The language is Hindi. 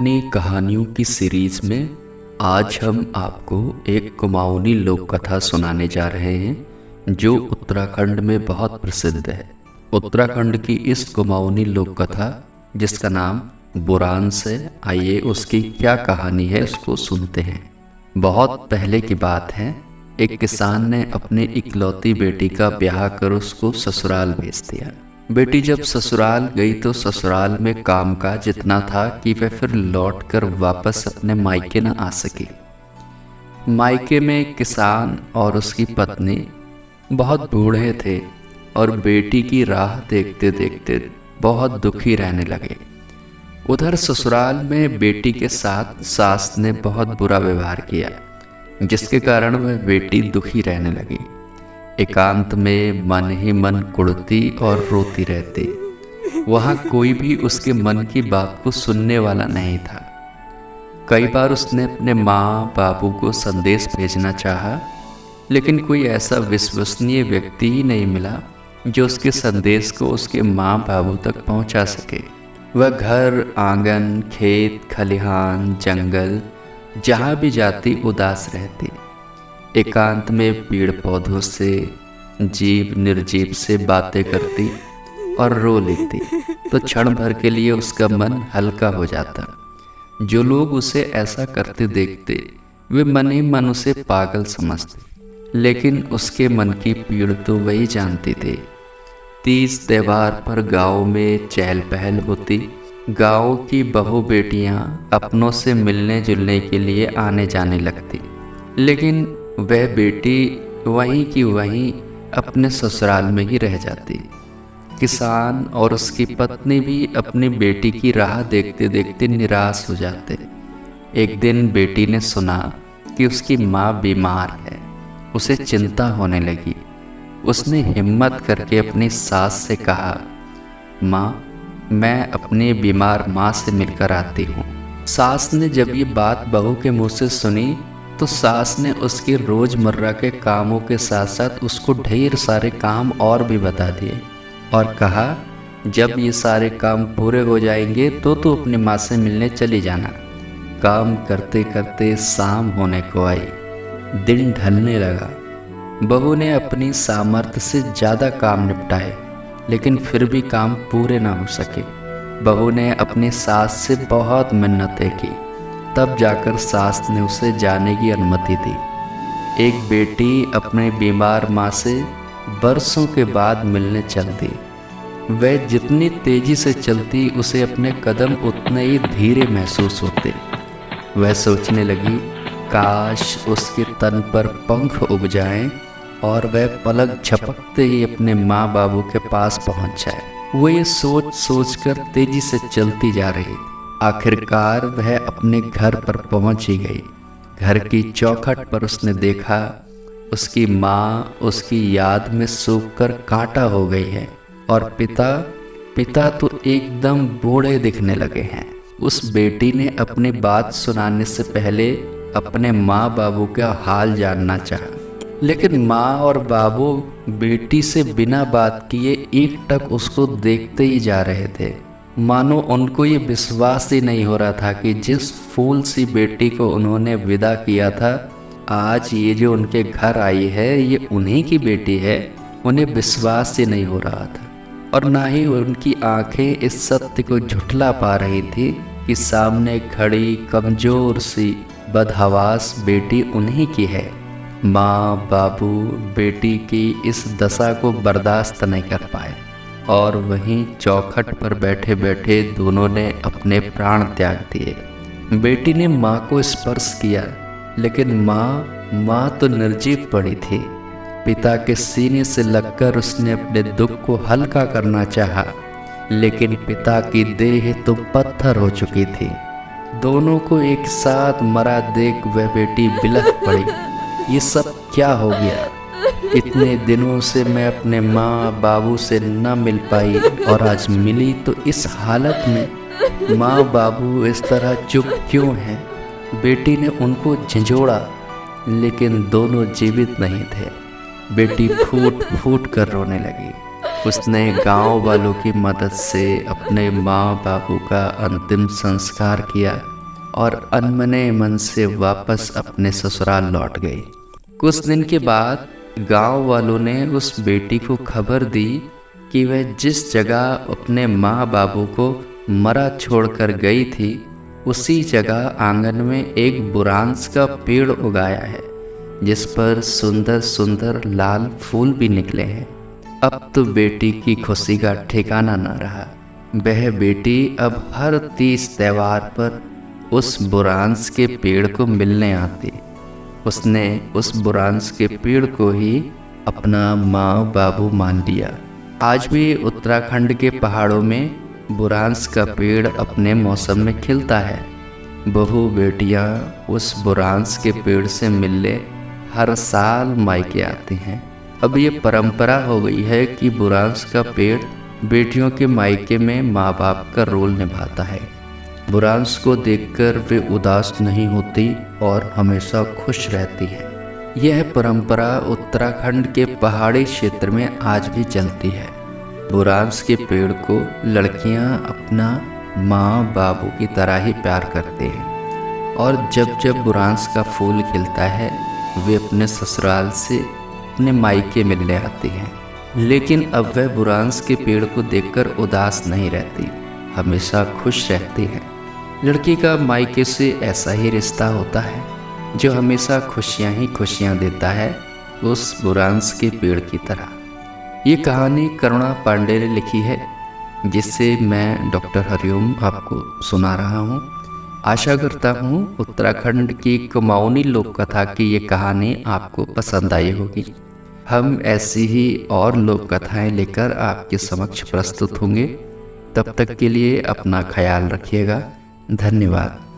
अपनी कहानियों की सीरीज में आज हम आपको एक कुमाऊनी लोक कथा सुनाने जा रहे हैं जो उत्तराखंड में बहुत प्रसिद्ध है। उत्तराखंड की इस कुमाऊनी लोक कथा जिसका नाम बुरांस है, आइए उसकी क्या कहानी है उसको सुनते हैं। बहुत पहले की बात है, एक किसान ने अपनी इकलौती बेटी का ब्याह कर उसको ससुराल भेज दिया। बेटी जब ससुराल गई तो ससुराल में कामकाज इतना था कि वह फिर लौटकर वापस अपने मायके न आ सकी। मायके में किसान और उसकी पत्नी बहुत बूढ़े थे और बेटी की राह देखते देखते बहुत दुखी रहने लगे। उधर ससुराल में बेटी के साथ सास ने बहुत बुरा व्यवहार किया, जिसके कारण वह बेटी दुखी रहने लगी। एकांत में मन ही मन कुढ़ती और रोती रहती। वहाँ कोई भी उसके मन की बात को सुनने वाला नहीं था। कई बार उसने अपने माँ बाबू को संदेश भेजना चाहा, लेकिन कोई ऐसा विश्वसनीय व्यक्ति ही नहीं मिला जो उसके संदेश को उसके माँ बाबू तक पहुँचा सके। वह घर आंगन, खेत खलिहान, जंगल जहाँ भी जाती उदास रहती। एकांत में पेड़ पौधों से, जीव निर्जीव से बातें करती और रो लेती तो क्षण भर के लिए उसका मन हल्का हो जाता। जो लोग उसे ऐसा करते देखते वे मन ही मन उसे पागल समझते, लेकिन उसके मन की पीड़ तो वही जानती थी। तीज त्योहार पर गांव में चहल पहल होती। गांव की बहू बेटियां अपनों से मिलने जुलने के लिए आने जाने लगती, लेकिन वह बेटी वहीं की वहीं अपने ससुराल में ही रह जाती। किसान और उसकी पत्नी भी अपनी बेटी की राह देखते देखते निराश हो जाते। एक दिन बेटी ने सुना कि उसकी माँ बीमार है। उसे चिंता होने लगी। उसने हिम्मत करके अपनी सास से कहा, माँ, मैं अपनी बीमार माँ से मिलकर आती हूँ। सास ने जब ये बात बहू के मुँह से सुनी तो सास ने उसके रोजमर्रा के कामों के साथ साथ उसको ढेर सारे काम और भी बता दिए और कहा, जब ये सारे काम पूरे हो जाएंगे तो तू अपनी माँ से मिलने चली जाना। काम करते करते शाम होने को आई। दिन ढलने लगा। बहू ने अपनी सामर्थ्य से ज़्यादा काम निपटाए, लेकिन फिर भी काम पूरे ना हो सके। बहू ने अपनी सास से बहुत मिन्नतें की, तब जाकर सास ने उसे जाने की अनुमति दी। एक बेटी अपने बीमार माँ से बरसों के बाद मिलने चलती। वह जितनी तेजी से चलती उसे अपने कदम उतने ही धीरे महसूस होते। वह सोचने लगी, काश उसके तन पर पंख उग जाएं और वह पलक झपकते ही अपने माँ बाबू के पास पहुँच जाए। वो ये सोच सोचकर तेजी से चलती जा रही। आखिरकार वह अपने घर पर पहुंच ही गई। घर की चौखट पर उसने देखा, उसकी माँ उसकी याद में सूखकर कांटा हो गई है और पिता तो एकदम बूढ़े दिखने लगे हैं। उस बेटी ने अपनी बात सुनाने से पहले अपने माँ बाबू का हाल जानना चाहा, लेकिन माँ और बाबू बेटी से बिना बात किए एकटक उसको देखते ही जा रहे थे। मानो उनको ये विश्वास ही नहीं हो रहा था कि जिस फूल सी बेटी को उन्होंने विदा किया था, आज ये जो उनके घर आई है ये उन्हीं की बेटी है। उन्हें विश्वास ही नहीं हो रहा था और ना ही उनकी आंखें इस सत्य को झुठला पा रही थी कि सामने खड़ी कमजोर सी बदहवास बेटी उन्हीं की है। माँ बाबू बेटी की इस दशा को बर्दाश्त नहीं कर पाए और वहीं चौखट पर बैठे बैठे दोनों ने अपने प्राण त्याग दिए। बेटी ने माँ को स्पर्श किया, लेकिन माँ तो निर्जीव पड़ी थी। पिता के सीने से लगकर उसने अपने दुख को हल्का करना चाहा, लेकिन पिता की देह तो पत्थर हो चुकी थी। दोनों को एक साथ मरा देख वह बेटी बिलख पड़ी। ये सब क्या हो गया? इतने दिनों से मैं अपने माँ बाबू से न मिल पाई और आज मिली तो इस हालत में। माँ बाबू इस तरह चुप क्यों हैं? बेटी ने उनको झंझोड़ा, लेकिन दोनों जीवित नहीं थे। बेटी फूट फूट कर रोने लगी। उसने गांव वालों की मदद से अपने माँ बाबू का अंतिम संस्कार किया और अनमने मन से वापस अपने ससुराल लौट गई। कुछ दिन के बाद गांव वालों ने उस बेटी को खबर दी कि वह जिस जगह अपने माँ बाबू को मरा छोड़कर गई थी, उसी जगह आंगन में एक बुरांस का पेड़ उगाया है, जिस पर सुंदर सुंदर लाल फूल भी निकले हैं। अब तो बेटी की खुशी का ठिकाना न रहा। वह बेटी अब हर 30 त्योहार पर उस बुरांस के पेड़ को मिलने आती। उसने उस बुरांस के पेड़ को ही अपना माँ बाबू मान लिया। आज भी उत्तराखंड के पहाड़ों में बुरांस का पेड़ अपने मौसम में खिलता है। बहू बेटियाँ उस बुरांस के पेड़ से मिलने हर साल मायके आती हैं। अब ये परंपरा हो गई है कि बुरांस का पेड़ बेटियों के मायके में माँ बाप का रोल निभाता है। बुरांस को देखकर वे उदास नहीं होती और हमेशा खुश रहती है। यह परंपरा उत्तराखंड के पहाड़ी क्षेत्र में आज भी चलती है। बुरांस के पेड़ को लड़कियां अपना माँ बाबू की तरह ही प्यार करते हैं और जब जब बुरांस का फूल खिलता है वे अपने ससुराल से अपने मायके मिलने आती हैं। लेकिन अब वह बुरांस के पेड़ को देखकर उदास नहीं रहती, हमेशा खुश रहती है। लड़की का मायके से ऐसा ही रिश्ता होता है जो हमेशा खुशियाँ ही खुशियाँ देता है, उस बुरांस के पेड़ की तरह। ये कहानी करुणा पांडे ने लिखी है, जिससे मैं डॉक्टर हरिओम आपको सुना रहा हूँ। आशा करता हूँ उत्तराखंड की कुमाऊनी लोक कथा की ये कहानी आपको पसंद आई होगी। हम ऐसी ही और लोक कथाएँ लेकर आपके समक्ष प्रस्तुत होंगे। तब तक के लिए अपना ख्याल रखिएगा। धन्यवाद।